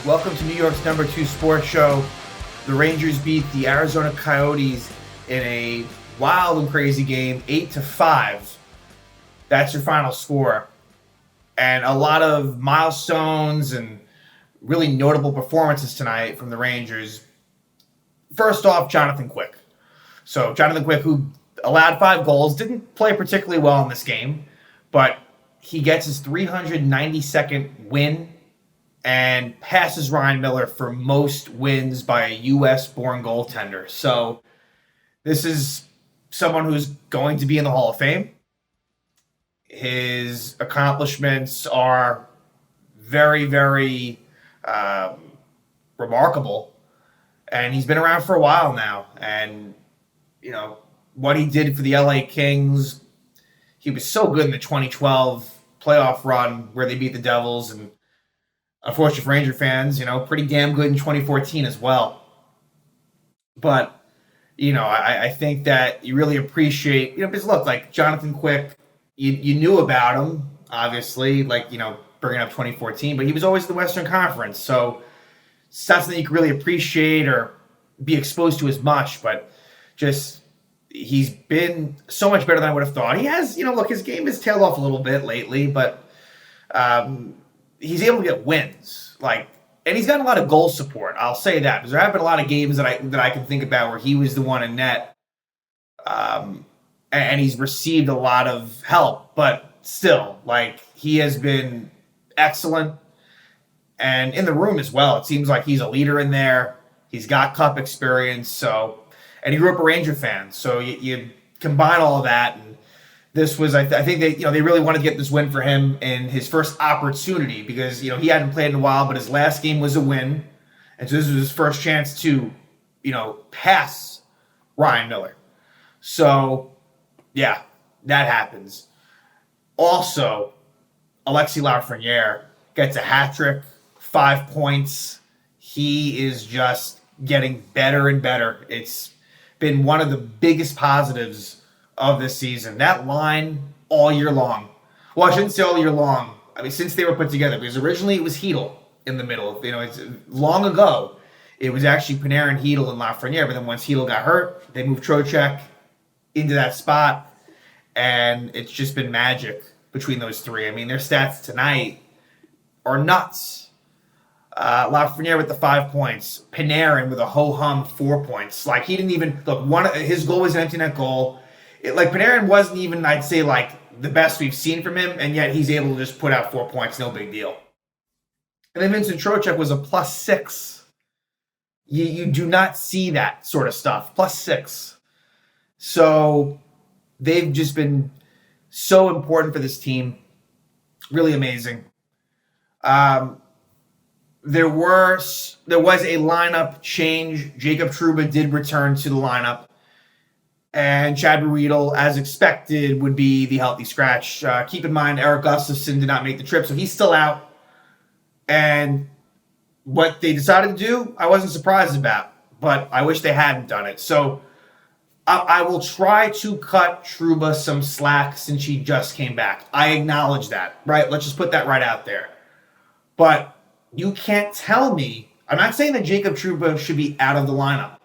Welcome to New York's number 2 sports show. The Rangers beat the Arizona Coyotes in a wild and crazy game, 8-5. That's your final score. And a lot of milestones and really notable performances tonight from the Rangers. First off, Jonathan Quick. So Jonathan Quick, who allowed 5 goals, didn't play particularly well in this game, but he gets his 392nd win and passes Ryan Miller for most wins by a U.S.-born goaltender. So this is someone who's going to be in the Hall of Fame. His accomplishments are very, very remarkable. And he's been around for a while now. And, you know, what he did for the LA Kings, he was so good in the 2012 playoff run where they beat the Devils. And unfortunately for Ranger fans, pretty damn good in 2014 as well. But, I think that you really appreciate, because look, like Jonathan Quick, you knew about him, obviously, bringing up 2014, but he was always the Western Conference. So it's not something you can really appreciate or be exposed to as much, but just he's been so much better than I would have thought. He has, his game has tailed off a little bit lately, but he's able to get wins. And he's gotten a lot of goal support. I'll say that because there have been a lot of games that I can think about where he was the one in net, and he's received a lot of help. But still, he has been excellent, and in the room as well. It seems like he's a leader in there. He's got cup experience, and he grew up a Ranger fan. So you combine all of that, and this was, I think they really wanted to get this win for him in his first opportunity because, he hadn't played in a while, but his last game was a win. And so this was his first chance to, pass Ryan Miller. So, yeah, that happens. Also, Alexis Lafrenière gets a hat trick, 5 points. He is just getting better and better. It's been one of the biggest positives of this season. That line all year long. Well, I shouldn't say all year long. I mean, since they were put together, because originally it was Hedl in the middle. It's long ago. It was actually Panarin, Hedl, and Lafrenière. But then once Hedl got hurt, they moved Trocheck into that spot, and it's just been magic between those three. I mean, their stats tonight are nuts. Lafrenière with the 5 points. Panarin with a ho-hum 4 points. He didn't even look. His goal was an empty net goal. Panarin wasn't even, I'd say, the best we've seen from him, and yet he's able to just put out 4 points, no big deal. And then Vincent Trocheck was a +6. You do not see that sort of stuff, +6. So they've just been so important for this team, really amazing. There was a lineup change. Jacob Trouba did return to the lineup. And Chad Ruedel, as expected, would be the healthy scratch. Keep in mind, Eric Gustafsson did not make the trip, so he's still out. And what they decided to do, I wasn't surprised about, but I wish they hadn't done it. So I will try to cut Trouba some slack since he just came back. I acknowledge that, right? Let's just put that right out there. But you can't tell me, I'm not saying that Jacob Trouba should be out of the lineup.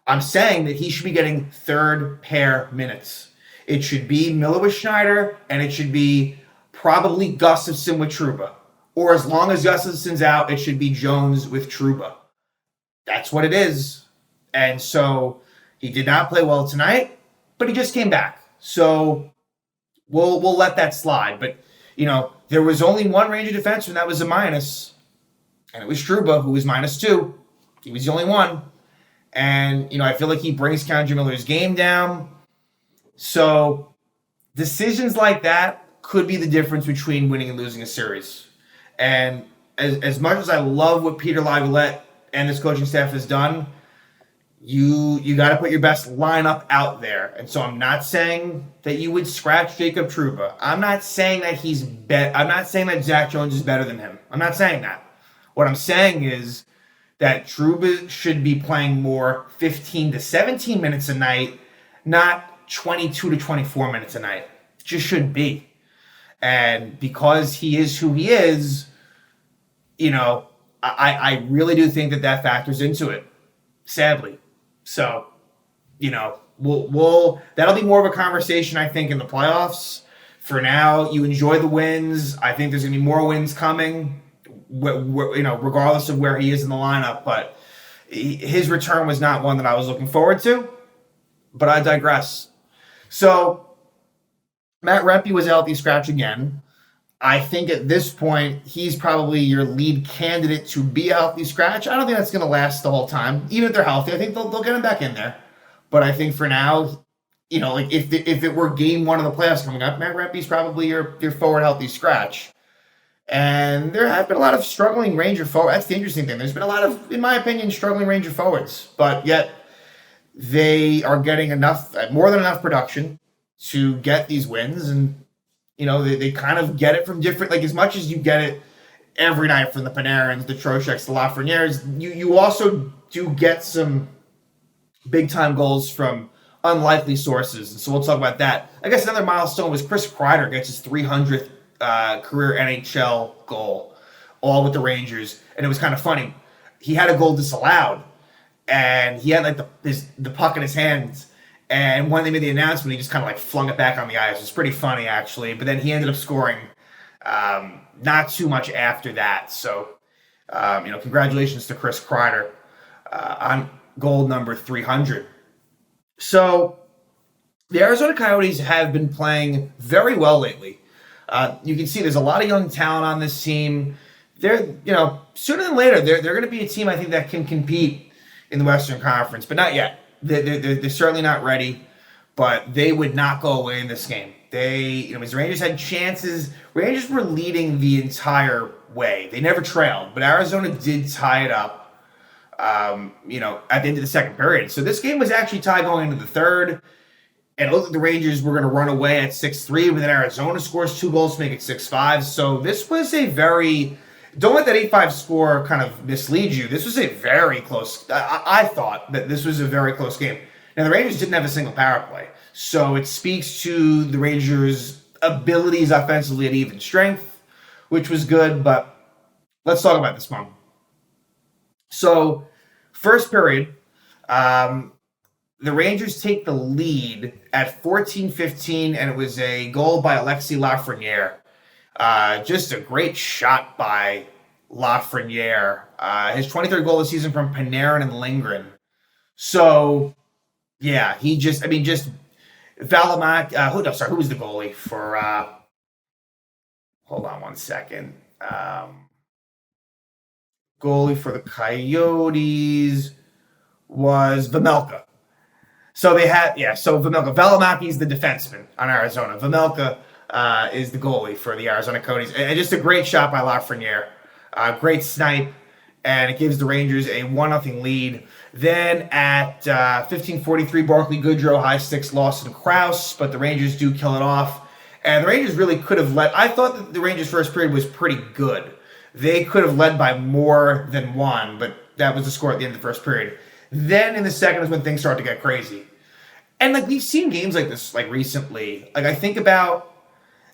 I'm saying that he should be getting third pair minutes. It should be Miller with Schneider, and it should be probably Gustafsson with Trouba. Or as long as Gustafsson's out, it should be Jones with Trouba. That's what it is. And so he did not play well tonight, but he just came back. So we'll let that slide. But, there was only one Ranger defenseman that was a minus, and it was Trouba, who was -2. He was the only one. And, I feel like he brings K'Andre Miller's game down. So decisions like that could be the difference between winning and losing a series. And as much as I love what Peter Laviolette and this coaching staff has done, you got to put your best lineup out there. And so I'm not saying that you would scratch Jacob Trouba. I'm not saying that I'm not saying that Zach Jones is better than him. I'm not saying that. What I'm saying is that Trouba should be playing more 15 to 17 minutes a night, not 22 to 24 minutes a night. It just shouldn't be. And because he is who he is, I really do think that factors into it, sadly. So, we'll that'll be more of a conversation, I think, in the playoffs. For now, you enjoy the wins. I think there's going to be more wins coming, regardless of where he is in the lineup. But his return was not one that I was looking forward to. But I digress. So, Matt Rempe was a healthy scratch again. I think at this point, he's probably your lead candidate to be a healthy scratch. I don't think that's going to last the whole time. Even if they're healthy, I think they'll get him back in there. But I think for now, if it were game one of the playoffs coming up, Matt Rempe's probably your forward healthy scratch. And there have been a lot of struggling Ranger forwards. That's the interesting thing. There's been a lot of, in my opinion, struggling Ranger forwards. But yet, they are getting more than enough production to get these wins. And, they kind of get it from different, as much as you get it every night from the Panarins, the Trochecs, the Lafrenieres, you also do get some big-time goals from unlikely sources. And so we'll talk about that. I guess another milestone was Chris Kreider gets his 300th career NHL goal, all with the Rangers. And it was kind of funny. He had a goal disallowed, and he had the puck in his hands. And when they made the announcement, he just kind of flung it back on the ice. It was pretty funny, actually. But then he ended up scoring not too much after that. So, congratulations to Chris Kreider on goal number 300. So, the Arizona Coyotes have been playing very well lately. You can see there's a lot of young talent on this team. They're, sooner than later, they're going to be a team, I think, that can compete in the Western Conference, but not yet. They're certainly not ready, but they would not go away in this game. As the Rangers had chances, Rangers were leading the entire way. They never trailed, but Arizona did tie it up, at the end of the second period. So this game was actually tied going into the third, and it looked like the Rangers were going to run away at 6-3, but then Arizona scores 2 goals to make it 6-5. So this was a very... Don't let that 8-5 score kind of mislead you. This was a very close... I thought that this was a very close game. Now, the Rangers didn't have a single power play, so it speaks to the Rangers' abilities offensively at even strength, which was good, but let's talk about this one. So, first period, the Rangers take the lead at 14-15, and it was a goal by Alexis Lafrenière. Just a great shot by Lafrenière. His 23rd goal this season from Panarin and Lindgren. So, yeah, Valamak. Who was the goalie for? Hold on one second. Goalie for the Coyotes was Vejmelka. So they had, Vejmelka. Valamaki's the defenseman on Arizona. Vejmelka is the goalie for the Arizona Coyotes. And just a great shot by Lafrenière. Great snipe. And it gives the Rangers a 1-0 lead. Then at 15:43, Barclay Goodrow, high sticks Lawson Krause, but the Rangers do kill it off. And the Rangers really could have led. I thought that the Rangers' first period was pretty good. They could have led by more than one, but that was the score at the end of the first period. Then in the second is when things start to get crazy. And we've seen games like this recently. I think about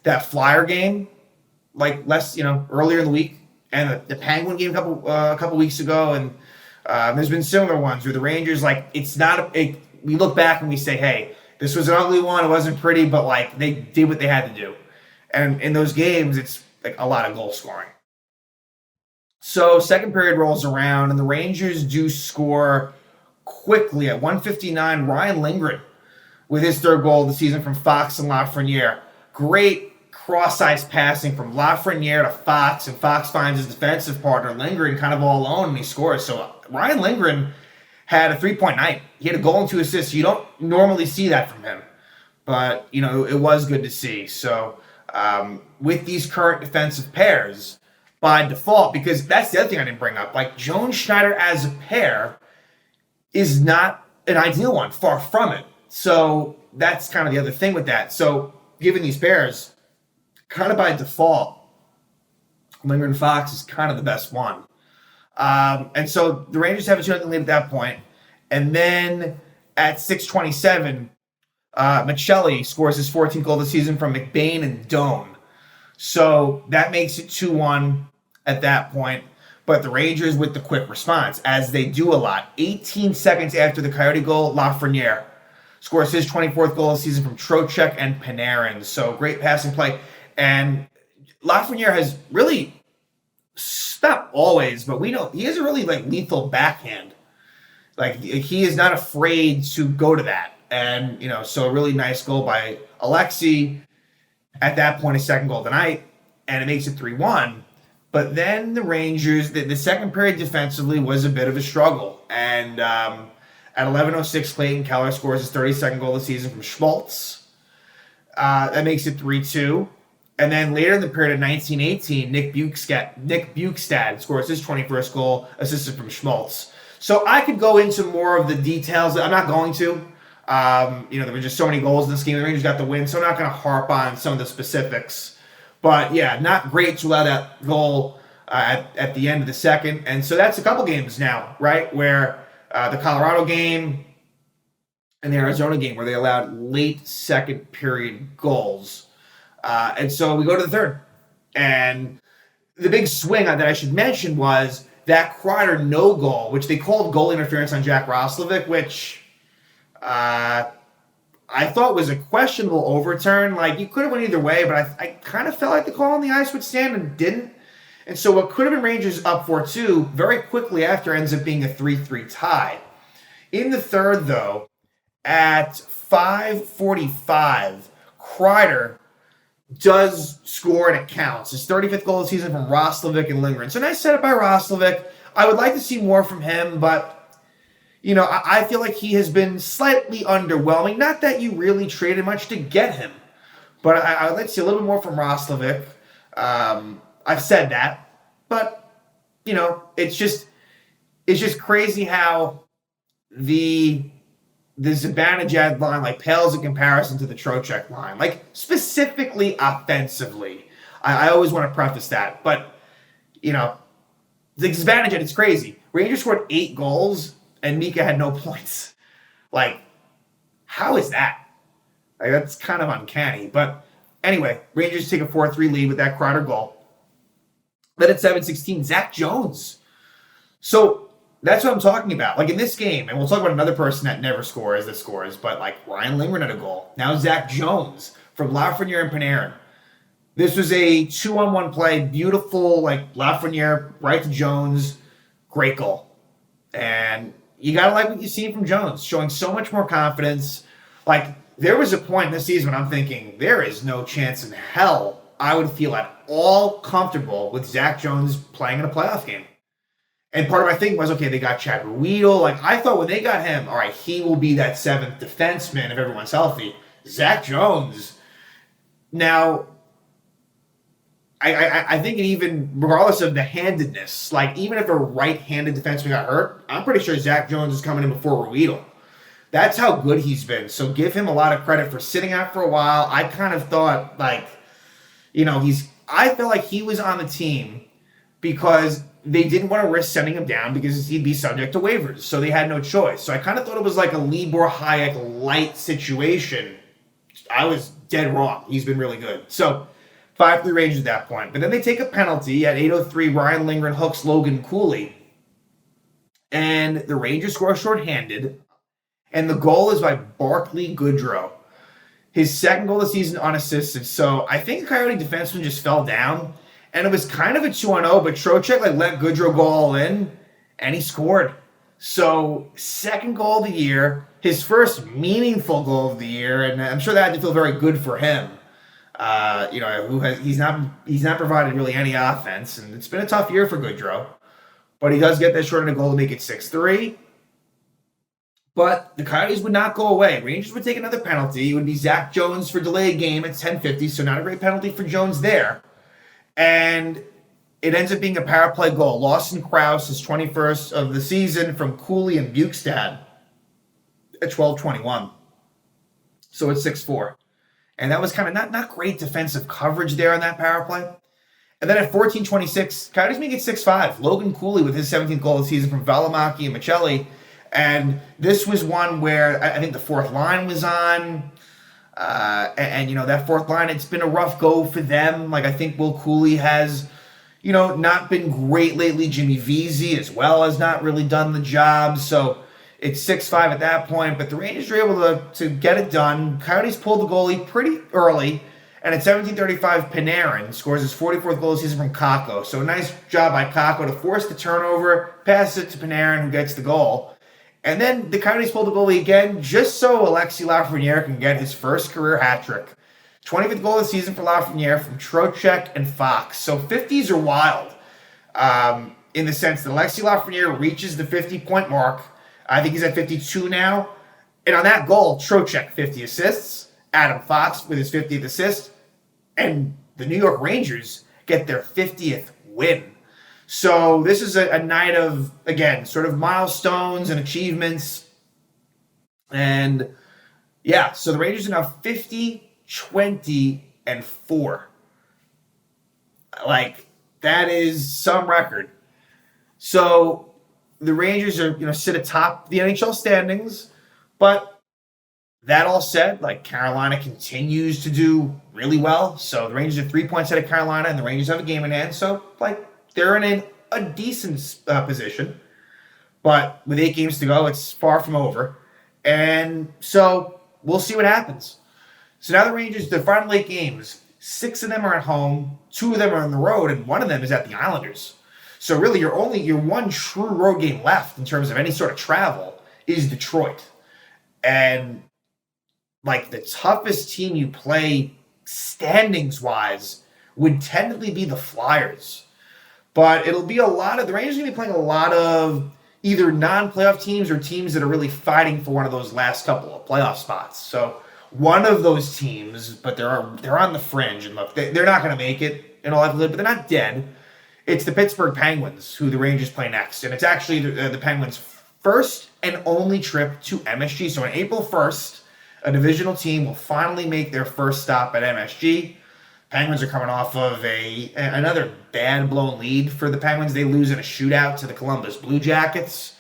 that Flyer game, earlier in the week, and the Penguin game a couple weeks ago, and there's been similar ones where the Rangers, it's not we look back and we say, hey, this was an ugly one, it wasn't pretty, but they did what they had to do. And in those games, it's a lot of goal scoring. So second period rolls around, and the Rangers do score quickly at 1:59. Ryan Lindgren with his third goal of the season from Fox and Lafrenière. Great cross-ice passing from Lafrenière to Fox, and Fox finds his defensive partner, Lindgren, kind of all alone, and he scores. So Ryan Lindgren had a 3-point night. He had a goal and 2 assists. You don't normally see that from him, but, it was good to see. So with these current defensive pairs, by default, because that's the other thing I didn't bring up, Jones Schneider as a pair is not an ideal one, far from it. So that's kind of the other thing with that. So given these pairs, kind of by default, Lindgren Fox is kind of the best one. And so the Rangers have a 2-0 lead at that point. And then at 6:27, Michelli scores his 14th goal of the season from McBain and Doan. So that makes it 2-1 at that point. But the Rangers with the quick response, as they do a lot. 18 seconds after the Coyote goal, Lafrenière scores his 24th goal of the season from Trocheck and Panarin. So great passing play. And Lafrenière has really, not always, but we know he has a really lethal backhand. He is not afraid to go to that. And, so a really nice goal by Alexis at that point, a second goal of the night, and it makes it 3-1. But then the Rangers, the second period defensively was a bit of a struggle. And at 11:06, Clayton Keller scores his 32nd goal of the season from Schmaltz. That makes it 3-2. And then later in the period of 19-18, Nick Bukestad scores his 21st goal, assisted from Schmaltz. So I could go into more of the details. I'm not going to. There were just so many goals in this game. The Rangers got the win, so I'm not going to harp on some of the specifics. But yeah, not great to allow that goal at the end of the second. And so that's a couple games now, right? Where the Colorado game and the Arizona game where they allowed late second period goals. And so we go to the third. And the big swing that I should mention was that Kreider no goal, which they called goal interference on Jack Roslovic, which I thought was a questionable overturn. You could have went either way, but I kind of felt like the call on the ice would stand and didn't. And so what could have been Rangers up 4-2 very quickly after ends up being a 3-3 tie. In the third, though, at 5:45, Kreider does score and it counts. His 35th goal of the season from Roslovic and Lindgren. So nice setup by Roslovic. I would like to see more from him, but I feel like he has been slightly underwhelming. Not that you really traded much to get him, but I would like to see a little bit more from Roslovic. I've said that, but it's just crazy how the Zibanejad line pales in comparison to the Trocheck line, specifically offensively. I always want to preface that, but the Zibanejad, it's crazy. Rangers scored 8 goals. And Mika had no points. How is that? That's kind of uncanny. But anyway, Rangers take a 4-3 lead with that Kreider goal. Then at 7:16, Zach Jones. So that's what I'm talking about. In this game, and we'll talk about another person that never scores that scores, but Ryan Lindgren had a goal. Now Zach Jones from Lafrenière and Panarin. This was a 2-on-1 play. Beautiful, Lafrenière right to Jones. Great goal. And you got to like what you see from Jones, showing so much more confidence. There was a point in this season when I'm thinking, there is no chance in hell I would feel at all comfortable with Zach Jones playing in a playoff game. And part of my thinking was, okay, they got Chad Ruedel. I thought when they got him, all right, he will be that 7th defenseman if everyone's healthy. Zach Jones. Now, I think even regardless of the handedness, even if a right-handed defenseman got hurt, I'm pretty sure Zach Jones is coming in before Ruedel. That's how good he's been. So give him a lot of credit for sitting out for a while. I kind of thought I felt like he was on the team because they didn't want to risk sending him down because he'd be subject to waivers. So they had no choice. So I kind of thought it was a Libor Hayek light situation. I was dead wrong. He's been really good. So 5-3 Rangers at that point. But then they take a penalty at 8:03. Ryan Lindgren hooks Logan Cooley. And the Rangers score shorthanded. And the goal is by Barclay Goodrow. His second goal of the season unassisted. So I think the Coyote defenseman just fell down. And it was kind of a 2-on-0, but Trocheck let Goodrow go all in. And he scored. So second goal of the year. His first meaningful goal of the year. And I'm sure that had to feel very good for him. He's not provided really any offense, and it's been a tough year for Goodrow. But he does get that short-handed goal to make it 6-3. But the Coyotes would not go away. Rangers would take another penalty. It would be Zach Jones for delayed game at 10:50, so not a great penalty for Jones there. And it ends up being a power play goal. Lawson Krause, his 21st of the season from Cooley and Bukestad at 12:21. So it's 6-4. And that was kind of not great defensive coverage there on that power play. And then at 14:26, Coyotes make it 6-5. Logan Cooley with his 17th goal of the season from Valimaki and Michelli. And this was one where I think the fourth line was on. That fourth line, it's been a rough go for them. I think Will Cooley has, not been great lately. Jimmy Vesey as well has not really done the job. So it's 6-5 at that point. But the Rangers were able to get it done. Coyotes pulled the goalie pretty early. And at 17:35, Panarin scores his 44th goal of the season from Kakko. So a nice job by Kakko to force the turnover, pass it to Panarin, who gets the goal. And then the Coyotes pulled the goalie again, just so Alexis Lafrenière can get his first career hat trick. 25th goal of the season for Lafrenière from Trocheck and Fox. So 50s are wild in the sense that Alexis Lafrenière reaches the 50-point mark. I think he's at 52 now. And on that goal, Trocheck 50 assists. Adam Fox with his 50th assist, and the New York Rangers get their 50th win. So this is a night of, again, sort of milestones and achievements. And yeah, so the Rangers are now 50-20-4. Like, that is some record. So the Rangers are, sit atop the NHL standings, but that all said, like, Carolina continues to do really well. So the Rangers are 3 points ahead of Carolina, and the Rangers have a game in hand. So, like, they're in a decent position. But with 8 games to go, it's far from over. And so we'll see what happens. So now the Rangers, their final 8 games, 6 of them are at home, 2 of them are on the road, and 1 of them is at the Islanders. So really, your one true road game left in terms of any sort of travel is Detroit. And like, the toughest team you play standings-wise would technically be the Flyers. But it'll be the Rangers are going to be playing a lot of either non-playoff teams or teams that are really fighting for one of those last couple of playoff spots. So one of those teams, but they're on the fringe, and look, they're not going to make it in all likelihood, but they're not dead. It's the Pittsburgh Penguins, who the Rangers play next. And it's actually the Penguins' first and only trip to MSG. So on April 1st, a divisional team will finally make their first stop at MSG. Penguins are coming off of another bad blown lead for the Penguins. They lose in a shootout to the Columbus Blue Jackets.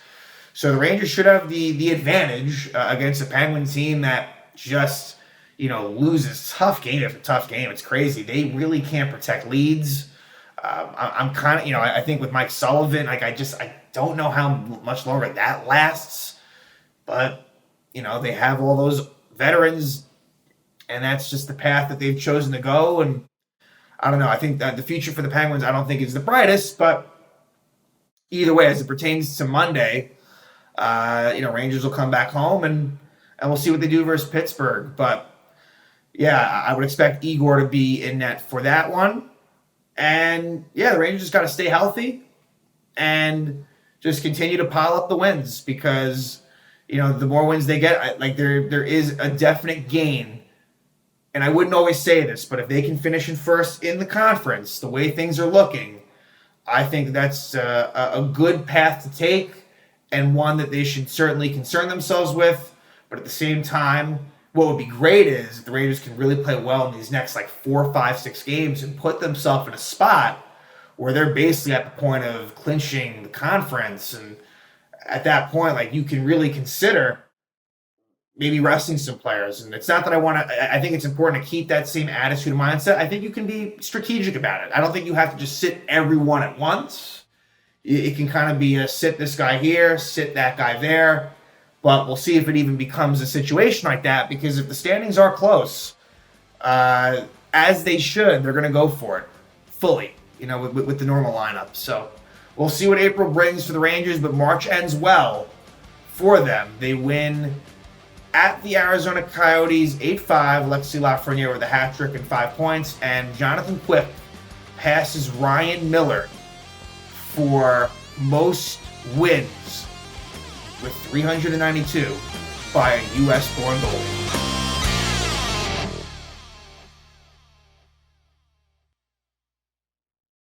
So the Rangers should have the advantage against a Penguin team that just, loses tough game after tough game. It's crazy. They really can't protect leads. I'm kind of, I think with Mike Sullivan, like, I don't know how much longer that lasts. But, they have all those veterans, and that's just the path that they've chosen to go. And I don't know. I think that the future for the Penguins, I don't think is the brightest, but either way, as it pertains to Monday, Rangers will come back home and we'll see what they do versus Pittsburgh. But yeah, I would expect Igor to be in net for that one. And yeah, the Rangers just got to stay healthy and just continue to pile up the wins, because the more wins they get, there is a definite gain. And I wouldn't always say this, but if they can finish in first in the conference, the way things are looking, I think that's a good path to take, and one that they should certainly concern themselves with. But at the same time, what would be great is if the Rangers can really play well in these next 4, 5, 6 games and put themselves in a spot where they're basically at the point of clinching the conference. And at that point, you can really consider maybe resting some players. And it's not that I think it's important to keep that same attitude and mindset. I think you can be strategic about it. I don't think you have to just sit everyone at once. It can kind of be a sit this guy here, sit that guy there. But we'll see if it even becomes a situation like that, because if the standings are close, as they should, they're going to go for it fully, with the normal lineup. So we'll see what April brings for the Rangers, but March ends well for them. They win at the Arizona Coyotes 8-5. Alexis Lafrenière with a hat trick and 5 points, and Jonathan Quick passes Ryan Miller for most wins with 392 by a U.S.-born goalie.